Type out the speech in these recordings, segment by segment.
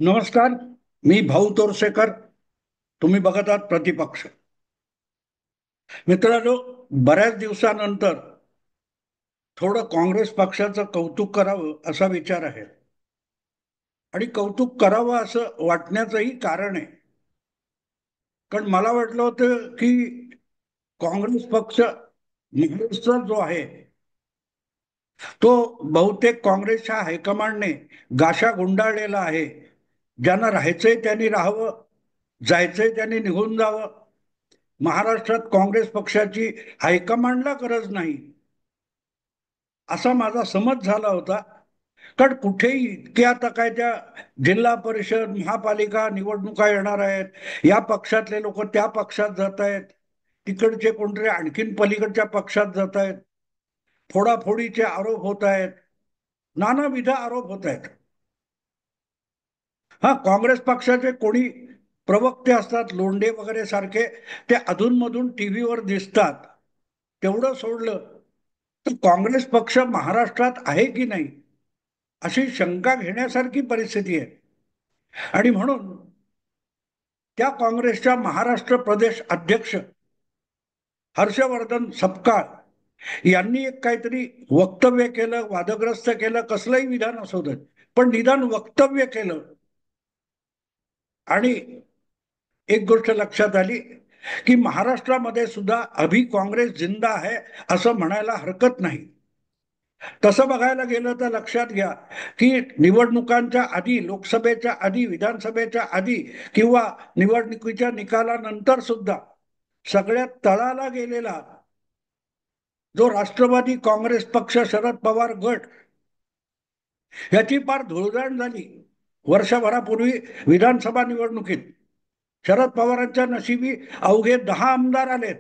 नमस्कार. मी भाऊ तोरसेकर. तुम्ही बघत आहात प्रतिपक्ष. मित्रांनो, बऱ्याच दिवसानंतर थोडं काँग्रेस पक्षाचं कौतुक करावं असा विचार आहे. आणि कौतुक करावं असं वाटण्याचंही कारण आहे. कारण मला वाटलं होतं की काँग्रेस पक्ष महाराष्ट्रात जो आहे तो बहुतेक काँग्रेसच्या हायकमांडने गाशा गुंडाळलेला आहे. ज्यांना राहायचंय त्यांनी राहावं, जायचंय त्यांनी निघून जावं. महाराष्ट्रात काँग्रेस पक्षाची हायकमांडला गरज नाही असा माझा समज झाला होता. कारण कुठेही इतके आता काय त्या जिल्हा परिषद महापालिका निवडणुका येणार आहेत, या पक्षातले लोक त्या पक्षात जात आहेत, तिकडचे कोणतरी आणखीन पलीकडच्या पक्षात जात आहेत, फोडाफोडीचे आरोप होत आहेत, नानाविध आरोप होत आहेत. हा, काँग्रेस पक्षाचे कोणी प्रवक्ते असतात लोंढे वगैरे सारखे, ते अधूनमधून टीव्हीवर दिसतात. तेवढं सोडलं तर काँग्रेस पक्ष महाराष्ट्रात आहे की नाही अशी शंका घेण्यासारखी परिस्थिती आहे. आणि म्हणून त्या काँग्रेसच्या महाराष्ट्र प्रदेश अध्यक्ष हर्षवर्धन सपकाळ यांनी एक काहीतरी वक्तव्य केलं, वादग्रस्त केलं, कसलंही विधान असू दे, पण निदान वक्तव्य केलं. आणि एक गोष्ट लक्षात आली की महाराष्ट्रामध्ये सुद्धा अभी काँग्रेस जिंदा आहे असं म्हणायला हरकत नाही. तसं बघायला गेलं तर लक्षात घ्या की निवडणुकांच्या आधी, लोकसभेच्या आधी, विधानसभेच्या आधी किंवा निवडणुकीच्या निकालानंतर सुद्धा सगळ्यात तळाला गेलेला जो राष्ट्रवादी काँग्रेस पक्ष, शरद पवार गट, ह्याची फार धुळदाण झाली वर्षभरापूर्वी विधानसभा निवडणुकीत. शरद पवारांच्या नशिबी अवघे 10 आमदार आलेत.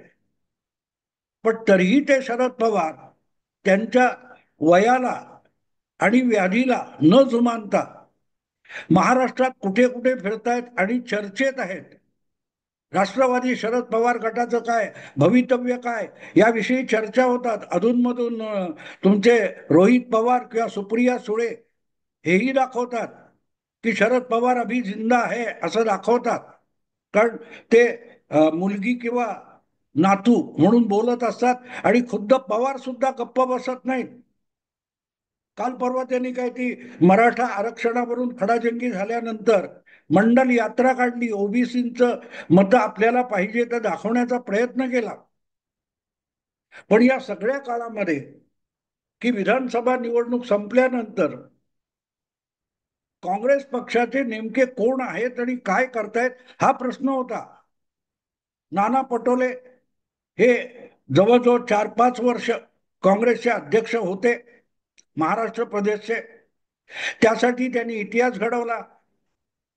पण तरीही ते शरद पवार त्यांच्या वयाला आणि व्याधीला न जुमानता महाराष्ट्रात कुठे कुठे फिरतायत आणि चर्चेत आहेत. राष्ट्रवादी शरद पवार गटाचं काय भवितव्य, काय याविषयी चर्चा होतात. अधूनमधून तुमचे रोहित पवार किंवा सुप्रिया सुळे हेही दाखवतात की शरद पवार अभी जिंदा आहे असं दाखवतात. कारण ते मुलगी किंवा नातू म्हणून बोलत असतात आणि खुद्द पवार सुद्धा गप्प बसत नाहीत. काल परवा त्यांनी काय ती मराठा आरक्षणावरून खडाजंगी झाल्यानंतर मंडल यात्रा काढली, ओबीसींचं मत आपल्याला पाहिजे तर दाखवण्याचा प्रयत्न केला. पण या सगळ्या काळामध्ये की विधानसभा निवडणूक संपल्यानंतर काँग्रेस पक्षाचे नेमके कोण आहेत आणि काय करतायत हा प्रश्न होता. नाना पटोले हे जवळजवळ 4-5 वर्ष काँग्रेसचे अध्यक्ष होते महाराष्ट्र प्रदेशचे. त्यासाठी त्यांनी इतिहास घडवला.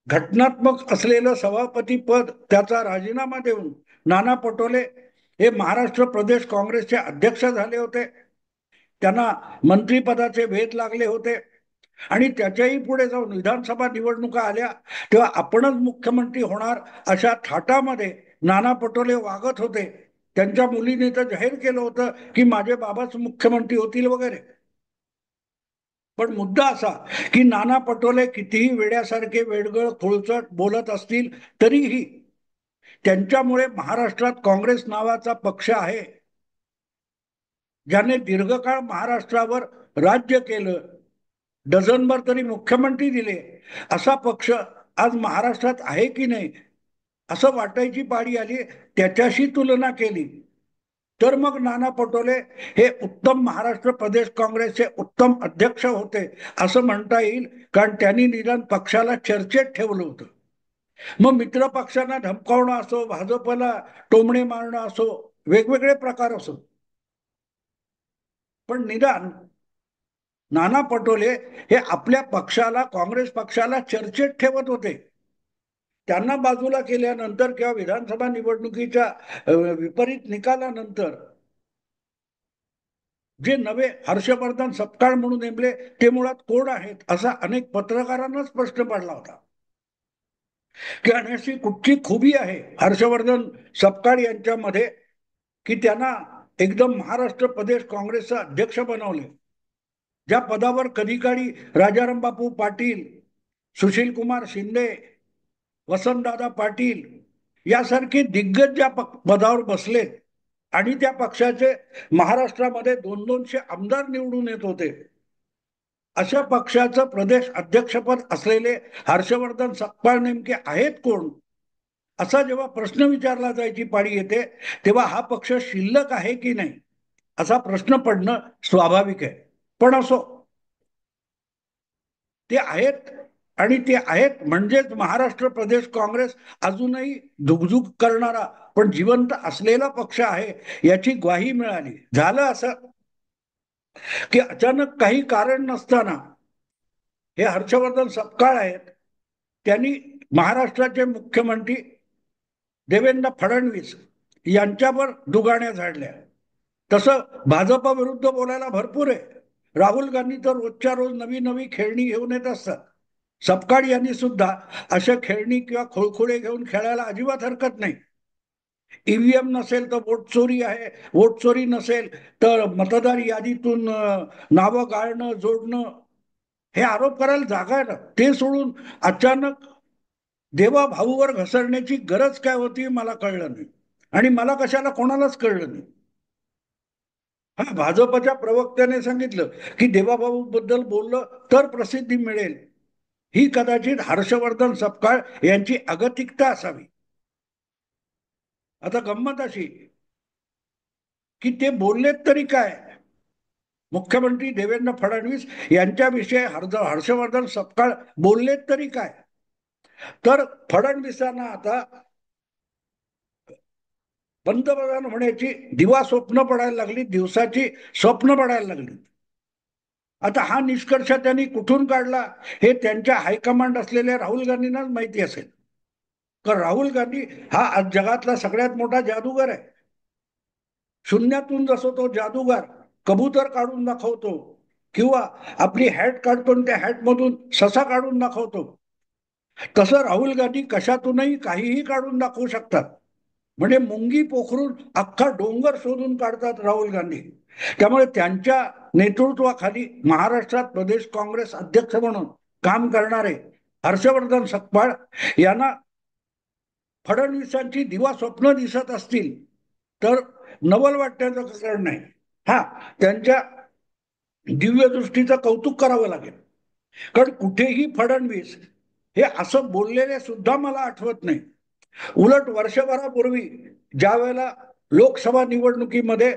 घटनात्मक असलेलं सभापती पद त्याचा राजीनामा देऊन नाना पटोले हे महाराष्ट्र प्रदेश काँग्रेसचे अध्यक्ष झाले होते. त्यांना मंत्रिपदाचे वेध लागले होते. आणि त्याच्याही पुढे जाऊन विधानसभा निवडणुका आल्या तेव्हा आपणच मुख्यमंत्री होणार अशा थाटामध्ये नाना पटोले वागत होते. त्यांच्या मुलीने तर जाहीर केलं होतं की माझे बाबाच मुख्यमंत्री होतील वगैरे. पण मुद्दा असा की नाना पटोले कितीही वेड्यासारखे वेडगळ खोळचट बोलत असतील तरीही त्यांच्यामुळे महाराष्ट्रात काँग्रेस नावाचा पक्ष आहे, ज्याने दीर्घकाळ महाराष्ट्रावर राज्य केलं, डझनभर तरी मुख्यमंत्री दिले, असा पक्ष आज महाराष्ट्रात आहे की नाही असं वाटायची पाळी आली. त्याच्याशी तुलना केली तर मग नाना पटोले हे उत्तम महाराष्ट्र प्रदेश काँग्रेसचे उत्तम अध्यक्ष होते असं म्हणता येईल. कारण त्यांनी निदान पक्षाला चर्चेत ठेवलं होतं. मग मित्र पक्षांना धमकावणं असो, भाजपला टोमणे मारणं असो, वेगवेगळे प्रकार असो, पण निदान नाना पटोले हे आपल्या पक्षाला, काँग्रेस पक्षाला चर्चेत ठेवत होते. त्यांना बाजूला केल्यानंतर किंवा विधानसभा निवडणुकीच्या विपरीत निकालानंतर जे नवे हर्षवर्धन सपकाळ म्हणून नेमले ते मुळात कोण आहेत असा अनेक पत्रकारांनाच प्रश्न पडला होता की अशी कुठची खूबी आहे हर्षवर्धन सपकाळ यांच्यामध्ये की त्यांना एकदम महाराष्ट्र प्रदेश काँग्रेसचा अध्यक्ष बनवले. ज्या पदावर कधी काळी राजाराम बापू पाटील सुशीलकुमार शिंदे, वसंतदादा पाटील यासारखे दिग्गज ज्या पदावर बसलेत आणि त्या पक्षाचे महाराष्ट्रामध्ये 200-200 आमदार निवडून येत होते, अशा पक्षाचं प्रदेश अध्यक्षपद असलेले हर्षवर्धन सपकाळ नेमके आहेत कोण, असा जेव्हा प्रश्न विचारला जायची पाळी येते, तेव्हा हा पक्ष शिल्लक आहे की नाही असा प्रश्न पडणं स्वाभाविक आहे. पण असो, ते आहेत. आणि ते आहेत म्हणजेच महाराष्ट्र प्रदेश काँग्रेस अजूनही धुकधुक करणारा पण जिवंत असलेला पक्ष आहे याची ग्वाही मिळाली. झालं असं की अचानक काही कारण नसताना हे हर्षवर्धन सपकाळ आहेत, त्यांनी महाराष्ट्राचे मुख्यमंत्री देवेंद्र फडणवीस यांच्यावर दुगाण्या झाडल्या. तसं भाजप विरुद्ध बोलायला भरपूर आहे. राहुल गांधी तर रोजच्या रोज नवी नवी खेळणी घेऊन येत असतात. सपकाळ यांनी सुद्धा अशा खेळणी किंवा खोळखोळे घेऊन खेळायला अजिबात हरकत नाही. ईव्हीएम नसेल तर वोट चोरी आहे, वोट चोरी नसेल तर मतदार यादीतून नावं गाळणं जोडणं, हे आरोप करायला जागा आहे ना. ते सोडून अचानक देवा भाऊवर घसरण्याची गरज काय होती मला कळलं नाही. आणि मला कशाला कोणालाच कळलं नाही. हा, भाजपच्या प्रवक्त्याने सांगितलं की देवाभाऊ बद्दल बोललं तर प्रसिद्धी मिळेल. ही कदाचित हर्षवर्धन सपकाळ यांची अगतिकता असावी. आता गंमत अशी की ते बोललेत तरी काय, मुख्यमंत्री देवेंद्र फडणवीस यांच्याविषयी हर्षवर्धन सपकाळ बोललेत तरी काय, तर फडणवीसांना आता पंतप्रधान होण्याची दिवा स्वप्न पडायला लागली, दिवसाची स्वप्न पडायला लागली. आता हा निष्कर्ष त्यांनी कुठून काढला हे त्यांच्या हायकमांड असलेल्या राहुल गांधींनाच माहिती असेल. कारण राहुल गांधी हा आज जगातला सगळ्यात मोठा जादूगार आहे. शून्यातून जसं तो जादूगार कबूतर काढून दाखवतो किंवा आपली हॅट काढतो आणि त्या हॅट मधून ससा काढून दाखवतो, तसं राहुल गांधी कशातूनही काहीही काढून दाखवू शकतात. म्हणजे मुंगी पोखरून अख्खा डोंगर शोधून काढतात राहुल गांधी. त्यामुळे त्यांच्या नेतृत्वाखाली महाराष्ट्रात प्रदेश काँग्रेस अध्यक्ष म्हणून काम करणारे हर्षवर्धन सपकाळ यांना फडणवीसांची दिवा स्वप्न दिसत असतील तर नवल वाटण्याचं कारण नाही. हा, त्यांच्या दिव्य दृष्टीचं कौतुक करावं लागेल. कारण कुठेही फडणवीस हे असं बोललेले सुद्धा मला आठवत नाही. उलट वर्षभरापूर्वी ज्या वेळेला लोकसभा निवडणुकीमध्ये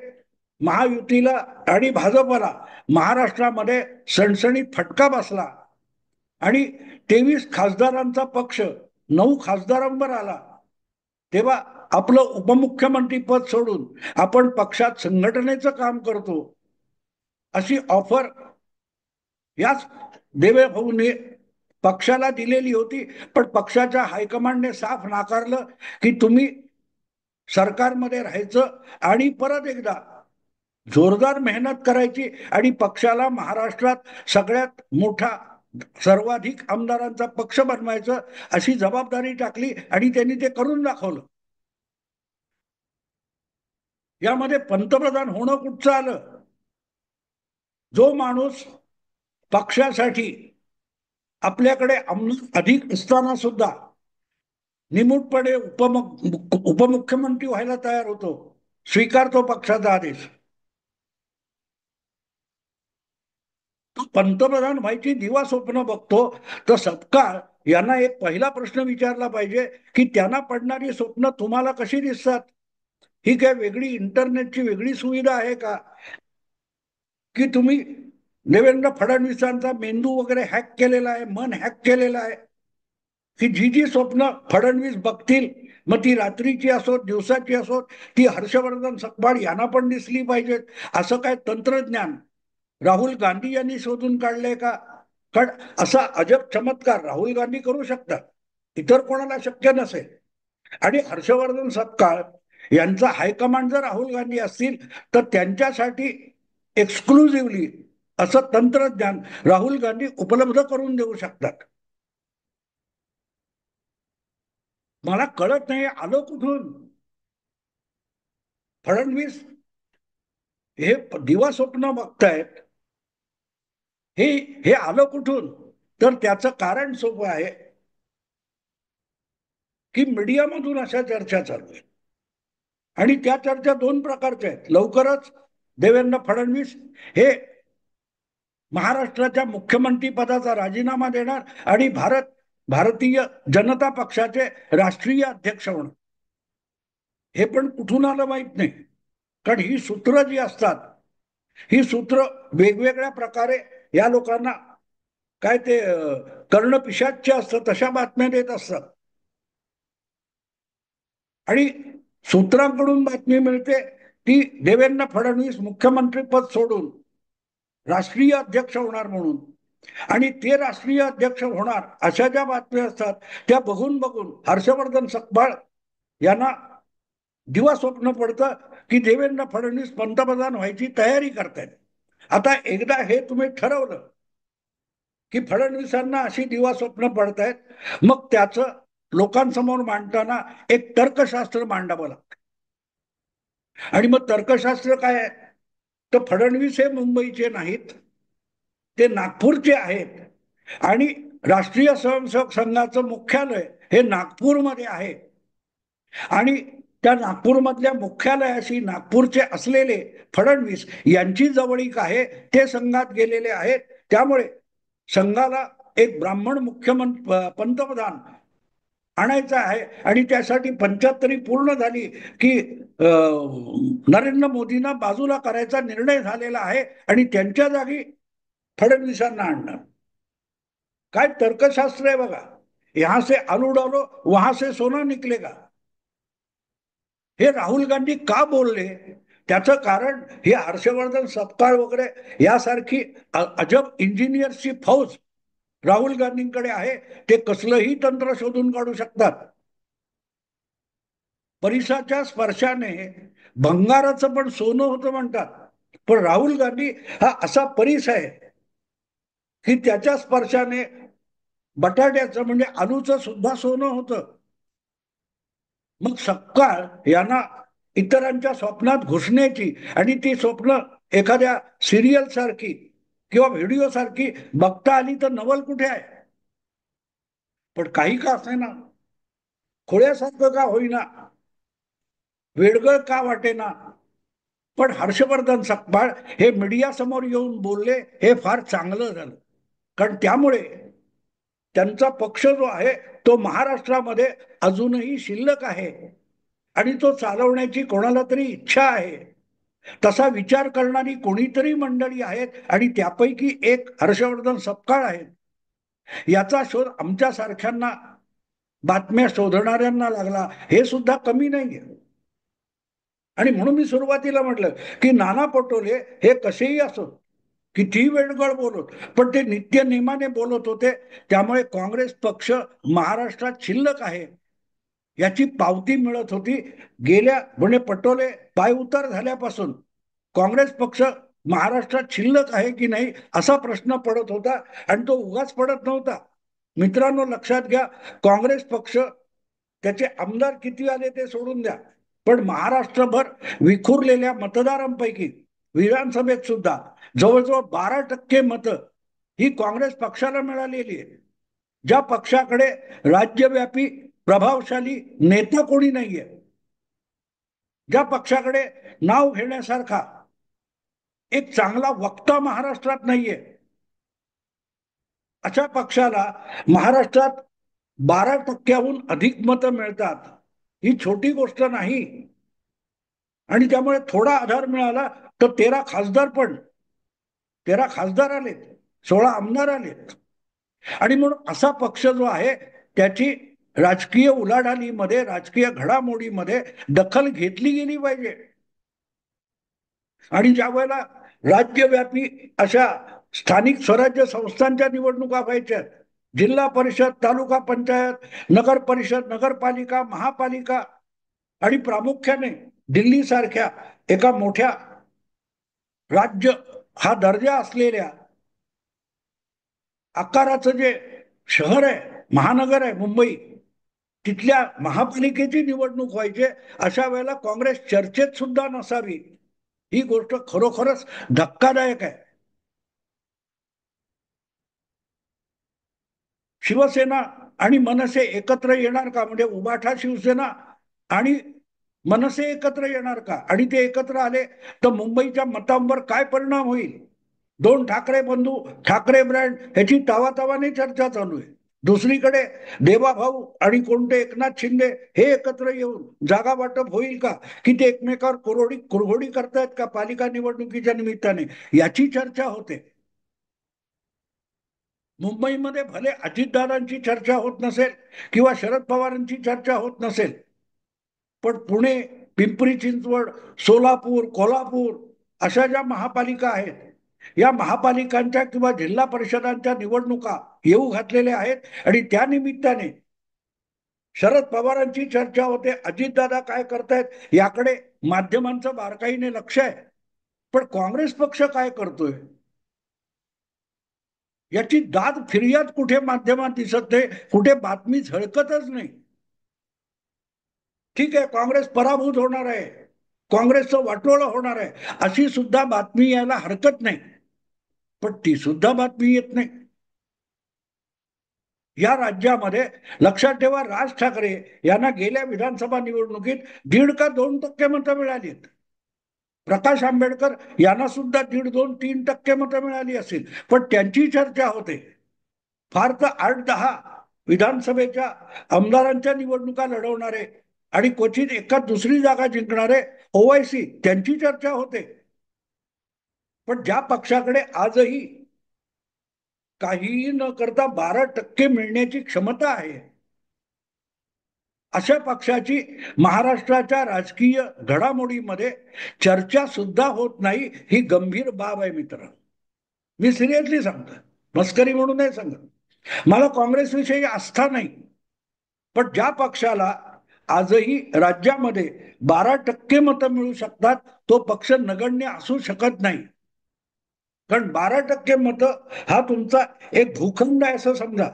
महायुतीला आणि भाजपला महाराष्ट्रामध्ये सणसणीत फटका बसला आणि 23 खासदारांचा पक्ष 9 खासदारांवर आला, तेव्हा आपलं उपमुख्यमंत्री पद सोडून आपण पक्षात संघटनेचं काम करतो अशी ऑफर याच देवे भाऊने पक्षाला दिलेली होती. पण पक्षाच्या हायकमांडने साफ नाकारलं की तुम्ही सरकारमध्ये राहायचं आणि परत एकदा जोरदार मेहनत करायची आणि पक्षाला महाराष्ट्रात सगळ्यात मोठा सर्वाधिक आमदारांचा पक्ष बनवायचं अशी जबाबदारी टाकली आणि त्यांनी ते करून दाखवलं. यामध्ये पंतप्रधान होणं कुठचं आलं. जो माणूस पक्षासाठी आपल्याकडे अधिक असताना सुद्धा निमूटपणे उपमुख्यमंत्री व्हायला तयार होतो, स्वीकारतो पक्षाचा आदेश, तो पंतप्रधान व्हायची दिवा स्वप्न बघतो, तर सपकाळ यांना एक पहिला प्रश्न विचारला पाहिजे की त्यांना पडणारी स्वप्न तुम्हाला कशी दिसतात. ही काय वेगळी इंटरनेटची वेगळी सुविधा आहे का, की तुम्ही देवेंद्र फडणवीसांचा मेंदू वगैरे हॅक केलेला आहे, मन हॅक केलेलं आहे, की जी जी स्वप्न फडणवीस बघतील मग ती रात्रीची असोत दिवसाची असोत ती हर्षवर्धन सपकाळ यांना पण दिसली पाहिजेत, असं काय तंत्रज्ञान राहुल गांधी यांनी शोधून काढले का. कारण असा अजब चमत्कार राहुल गांधी करू शकतात, इतर कोणाला शक्य नसेल. आणि हर्षवर्धन सपकाळ यांचा हायकमांड जर राहुल गांधी असतील तर त्यांच्यासाठी एक्सक्लुझिव्हली असं तंत्रज्ञान राहुल गांधी उपलब्ध करून देऊ शकतात. मला कळत नाही आलं कुठून. फडणवीस हे दिवा स्वप्न बघतायत, हे हे आलं कुठून. तर त्याचं कारण सोपं आहे की मीडियामधून अशा चर्चा चालू आहेत आणि त्या चर्चा दोन प्रकारच्या आहेत. लवकरच देवेंद्र फडणवीस हे महाराष्ट्राच्या मुख्यमंत्री पदाचा राजीनामा देणार आणि भारतीय जनता पक्षाचे राष्ट्रीय अध्यक्ष होणार. हे पण कुठून आलं माहित नाही, कारण ही सूत्र जी असतात, ही सूत्र वेगवेगळ्या प्रकारे या लोकांना काय ते कर्णपिशाच्य असतं तशा बातम्या देत असतात आणि सूत्रांकडून बातमी मिळते की देवेंद्र फडणवीस मुख्यमंत्री पद सोडून राष्ट्रीय अध्यक्ष होणार म्हणून, आणि ते राष्ट्रीय अध्यक्ष होणार अशा ज्या बातम्या असतात त्या बघून बघून हर्षवर्धन सकपाळ यांना दिवा स्वप्न पडतं की देवेंद्र फडणवीस पंतप्रधान व्हायची तयारी करतायत. आता एकदा हे तुम्ही ठरवलं की फडणवीसांना अशी दिवा स्वप्न पडतायत, मग त्याचं लोकांसमोर मांडताना एक तर्कशास्त्र मांडावं लागतं. आणि मग तर्कशास्त्र काय आहे, तर फडणवीस हे मुंबईचे नाहीत, ते नागपूरचे आहेत आणि राष्ट्रीय स्वयंसेवक संघाचं मुख्यालय हे नागपूरमध्ये आहे आणि त्या नागपूरमधल्या मुख्यालयाशी नागपूरचे असलेले फडणवीस यांची जवळीक आहे, ते संघात गेलेले आहेत. त्यामुळे संघाला एक ब्राह्मण मुख्यमंत्री पंतप्रधान आणायचा आहे आणि त्यासाठी 75 पूर्ण झाली की नरेंद्र मोदींना बाजूला करायचा निर्णय झालेला आहे आणि त्यांच्या जागी फडणवीसांना आणणार. काय तर्कशास्त्र आहे बघा. यहां से आलू डालो वहां से सोना निकलेगा. हे राहुल गांधी का बोलले, त्याचं कारण हे हर्षवर्धन सपकाळ वगैरे यासारखी अजब इंजिनियर्सची फौज राहुल गांधींकडे आहे. ते कसलंही तंत्र शोधून काढू शकतात. परिसाच्या स्पर्शाने भंगाराचं पण सोनं होतं म्हणतात, पण राहुल गांधी हा असा परिस आहे की त्याच्या स्पर्शाने बटाट्याचं म्हणजे आलूचं सुद्धा सोनं होतं. मग सपकाळ यांना इतरांच्या स्वप्नात घुसण्याची आणि ती स्वप्न एखाद्या सिरियल सारखी किंवा व्हिडिओ सारखी बघता आली तर नवल कुठे आहे. पण काही का असेना, खोळ्यासारखं का होईना, वेडगळ का वाटेना, पण हर्षवर्धन सकपाळ हे मीडिया समोर येऊन बोलले, हे फार चांगलं झालं. कारण त्यामुळे त्यांचा पक्ष जो आहे तो महाराष्ट्रामध्ये अजूनही शिल्लक आहे आणि तो चालवण्याची कोणाला तरी इच्छा आहे. तसा विचार करणारी कोणीतरी मंडळी आहेत आणि त्यापैकी एक हर्षवर्धन सपकाळ आहेत. याचा शोध आमच्या सारख्यांना बातम्या शोधणाऱ्यांना लागला हे सुद्धा कमी नाहीये. आणि म्हणून मी सुरुवातीला म्हटलं की नाना पटोले हे कसेही असो, कितीही वेळगळ बोलत, पण ते नित्य नेमाने बोलत होते. त्यामुळे काँग्रेस पक्ष महाराष्ट्रात शिल्लक आहे याची पावती मिळत होती. गेल्या म्हणजे पटोले पायउतार झाल्यापासून काँग्रेस पक्ष महाराष्ट्रात शिल्लक आहे की नाही असा प्रश्न पडत होता आणि तो उगाच पडत नव्हता. मित्रांनो लक्षात घ्या, काँग्रेस पक्ष त्याचे आमदार किती आले ते सोडून द्या, पण महाराष्ट्रभर विखुरलेल्या मतदारांपैकी विधानसभेत सुद्धा जवळजवळ 12% मतं ही काँग्रेस पक्षाला मिळालेली आहे. ज्या पक्षाकडे राज्यव्यापी प्रभावशाली नेता कोणी नाहीये, ज्या पक्षाकडे नाव घेण्यासारखा एक चांगला वक्ता महाराष्ट्रात नाहीये, अशा पक्षाला महाराष्ट्रात 12%हून अधिक मतं मिळतात. ही छोटी गोष्ट नाही आणि त्यामुळे थोडा आधार मिळाला तर 13 खासदार आलेत, 16 आमदार आलेत. आणि म्हणून असा पक्ष जो आहे त्याची राजकीय उलाढालीमध्ये, राजकीय घडामोडीमध्ये दखल घेतली गेली पाहिजे. आणि ज्या वेळेला राज्यव्यापी अशा स्थानिक स्वराज्य संस्थांच्या निवडणुका व्हायच्या, जिल्हा परिषद, तालुका पंचायत, नगर परिषद, नगरपालिका, महापालिका आणि प्रामुख्याने दिल्ली सारख्या एका मोठ्या राज्य हा दर्जा असलेल्या आकाराचं जे शहर आहे, महानगर आहे मुंबई, तिथल्या महापालिकेची निवडणूक व्हायची, अशा वेळेला काँग्रेस चर्चेत सुद्धा नसावी, ही गोष्ट खरोखरच धक्कादायक आहे. शिवसेना आणि मनसे एकत्र येणार का? म्हणजे उभाठा शिवसेना आणि मनसे एकत्र येणार का? आणि ते एकत्र आले तर मुंबईच्या मतांवर काय परिणाम होईल? दोन ठाकरे बंधू, ठाकरे ब्रँड ह्याची तावातावाने चर्चा चालू आहे. दुसरीकडे देवाभाऊ आणि कोणते एकनाथ शिंदे हे एकत्र येऊन जागा वाटप होईल का? की ते एकमेकावर कुरघोडी करतायत का पालिका निवडणुकीच्या निमित्ताने? याची चर्चा होते. मुंबईमध्ये भले अजितदादांची चर्चा होत नसेल किंवा शरद पवारांची चर्चा होत नसेल, पण पुणे, पिंपरी चिंचवड, सोलापूर, कोल्हापूर अशा ज्या महापालिका आहेत, या महापालिकांच्या किंवा जिल्हा परिषदांच्या निवडणुका येऊ घातलेल्या आहेत आणि त्या निमित्ताने शरद पवारांची चर्चा होते. अजितदादा काय करतायत याकडे माध्यमांचं बारकाईने लक्ष आहे. पण काँग्रेस पक्ष काय करतोय याची दाद फिर्याद कुठे माध्यमात दिसत नाही, कुठे बातमी झळकतच नाही. ठीक आहे, काँग्रेस पराभूत होणार आहे, काँग्रेसचं वाटोळं होणार आहे, अशी सुद्धा बातमी यायला हरकत नाही. पण ती सुद्धा बातमी येत नाही. या राज्यामध्ये लक्षात ठेवा, राज ठाकरे यांना गेल्या विधानसभा निवडणुकीत 1.5% मतं मिळाली आहेत. प्रकाश आंबेडकर यांना सुद्धा 1.5-3% मतं मिळाली असेल. पण त्यांची चर्चा होते. फार तर 8-10 विधानसभेच्या आमदारांच्या निवडणुका लढवणारे आणि क्वचित एका दुसरी जागा जिंकणारे ओवायसी त्यांची चर्चा होते. पण ज्या पक्षाकडे आजही काहीही न करता 12% मिळण्याची क्षमता आहे, अशा पक्षाची महाराष्ट्राच्या राजकीय घडामोडीमध्ये चर्चा सुद्धा होत नाही, ही गंभीर बाब आहे मित्र. मी सिरियसली सांगतो, मस्करी म्हणून नाही सांगत. मला काँग्रेसविषयी आस्था नाही, पण ज्या पक्षाला आजही राज्यामध्ये 12% मतं मिळू शकतात, तो पक्ष नगण्य असू शकत नाही. कारण 12% मतं हा तुमचा एक भूखंड आहे असं समजा,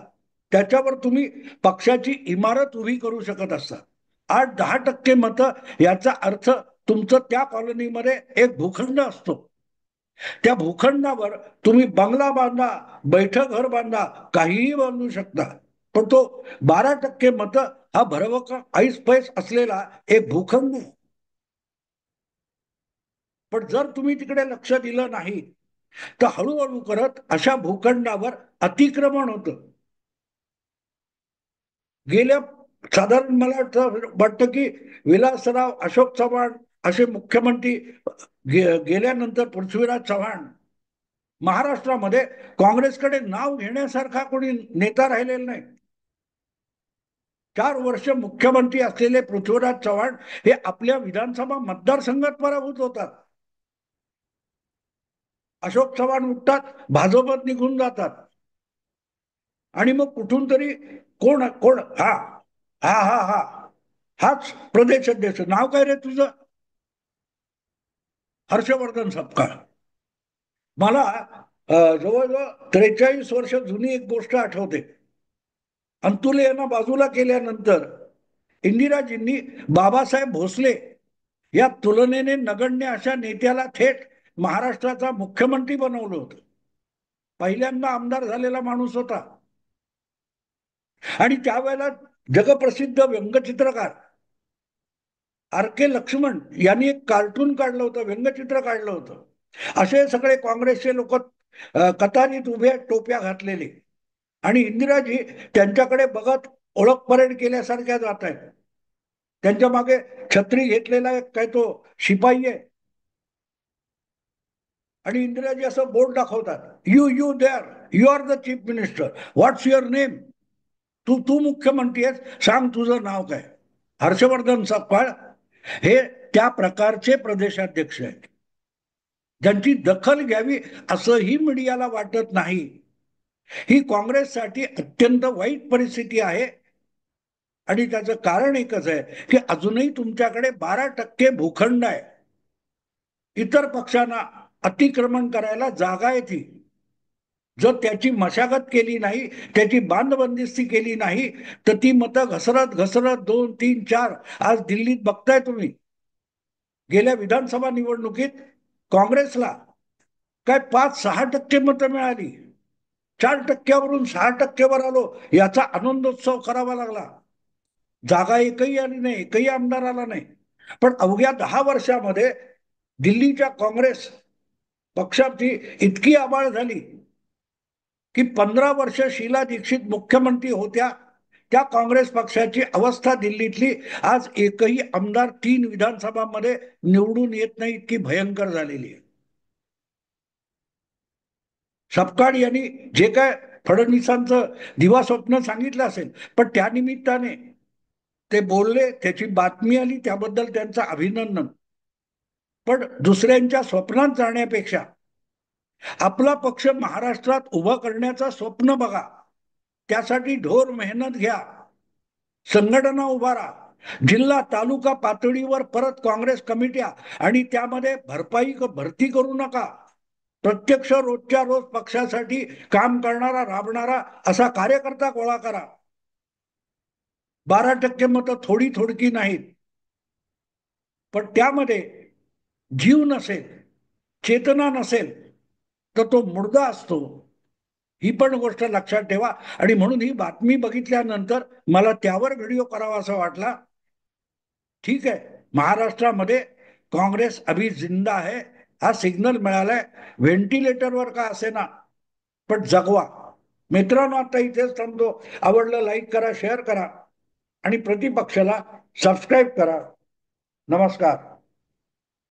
त्याच्यावर तुम्ही पक्षाची इमारत उभी करू शकत असता. 8-10% मतं याचा अर्थ तुमचं त्या कॉलनीमध्ये एक भूखंड असतो. त्या भूखंडावर तुम्ही बंगला बांधा, बैठक घर बांधा, काहीही बांधू शकता. पण तो 12% मतं हा भरभक्कम ऐस पैस असलेला एक भूखंड. पण जर तुम्ही तिकडे लक्ष दिलं नाही तर हळूहळू करत अशा भूखंडावर अतिक्रमण होतं. गेल्या साधारण मला वाटतं की विलासराव अशोक चव्हाण असे मुख्यमंत्री गेल्यानंतर पृथ्वीराज चव्हाण, महाराष्ट्रामध्ये काँग्रेसकडे नाव घेण्यासारखा कोणी नेता राहिलेला नाही. 4 वर्ष मुख्यमंत्री असलेले पृथ्वीराज चव्हाण हे आपल्या विधानसभा मतदारसंघात पराभूत होतात. अशोक चव्हाण उठतात, भाजपत निघून जातात आणि मग कुठून तरी कोण कोण हा हा हा हा हाच प्रदेश अध्यक्ष, नाव काय रे तुझं? हर्षवर्धन सपकाळ. मला जवळजवळ 43 वर्ष जुनी एक गोष्ट आठवते. अंतुले यांना बाजूला केल्यानंतर इंदिराजींनी बाबासाहेब भोसले या तुलनेने नगण्य अशा नेत्याला थेट महाराष्ट्राचा मुख्यमंत्री बनवलं होतं. पहिल्यांदा आमदार झालेला माणूस होता. आणि त्यावेळेला जगप्रसिद्ध व्यंगचित्रकार आर के लक्ष्मण यांनी एक कार्टून काढलं होतं, व्यंगचित्र काढलं होतं. असे सगळे काँग्रेसचे लोक कतारीत उभे, टोप्या घातलेले, आणि इंदिराजी त्यांच्याकडे बघत ओळख परेड केल्यासारख्या जात आहेत. त्यांच्या मागे छत्री घेतलेला एक काय तो शिपाई आहे आणि इंदिराजी असं बोर्ड दाखवतात, you you there, you are the chief minister, what's your name? तू तू मुख्यमंत्री आहेस, सांग तुझं नाव काय? हर्षवर्धन सपकाळ हे त्या प्रकारचे प्रदेशाध्यक्ष आहेत, ज्यांची दखल घ्यावी असंही मीडियाला वाटत नाही. ही काँग्रेससाठी अत्यंत वाईट परिस्थिती आहे. आणि त्याचं कारण एकच आहे की अजूनही तुमच्याकडे 12% भूखंड आहे. इतर पक्षांना अतिक्रमण करायला जागा आहे ती. जर त्याची मशागत केली नाही, त्याची बांधबंदिस्ती केली नाही, तर ती मतं घसरत घसरत 2-3-4, आज दिल्लीत बघताय तुम्ही, गेल्या विधानसभा निवडणुकीत काँग्रेसला काय 5-6% मतं मिळाली. 4%वरून 6%वर आलो, याचा आनंदोत्सव करावा लागला. जागा एकही आली नाही, एकही आमदार आला नाही. पण अवघ्या 10 वर्षामध्ये दिल्लीच्या काँग्रेस पक्षाची इतकी आबाळ झाली की 15 वर्ष शीला दीक्षित मुख्यमंत्री होत्या, त्या काँग्रेस पक्षाची अवस्था दिल्लीतली आज एकही आमदार 3 विधानसभामध्ये निवडून येत नाही, इतकी भयंकर झालेली आहे. सपकाळ यांनी जे काय फडणवीसांचं दिवा स्वप्न सांगितलं असेल, पण त्या निमित्ताने ते बोलले, त्याची बातमी आली, त्याबद्दल त्यांचं अभिनंदन. पण दुसऱ्यांच्या स्वप्नात जाण्यापेक्षा आपला पक्ष महाराष्ट्रात उभा करण्याचं स्वप्न बघा, त्यासाठी ढोर मेहनत घ्या, संघटना उभारा, जिल्हा तालुका पातळीवर परत काँग्रेस कमिट्या आणि त्यामध्ये भरती करू नका. प्रत्यक्ष रोजच्या रोज पक्षासाठी काम करणारा, राबणारा असा कार्यकर्ता गोळा करा. 12% मतं थोडी थोडकी नाहीत, पण त्यामध्ये जीव नसेल, चेतना नसेल, तर तो मुर्दा असतो. ही पण गोष्ट लक्षात ठेवा. आणि म्हणून ही बातमी बघितल्यानंतर मला त्यावर व्हिडिओ करावा असा वाटला. ठीक आहे, महाराष्ट्रामध्ये काँग्रेस अभी जिंदा है, हा सिग्नल मिळालाय, व्हेंटिलेटरवर का असेना, पण जगवा. मित्रांनो, आता इथेच थांबतो. आवडलं लाईक करा, शेअर करा आणि प्रतिपक्षाला सबस्क्राईब करा. नमस्कार.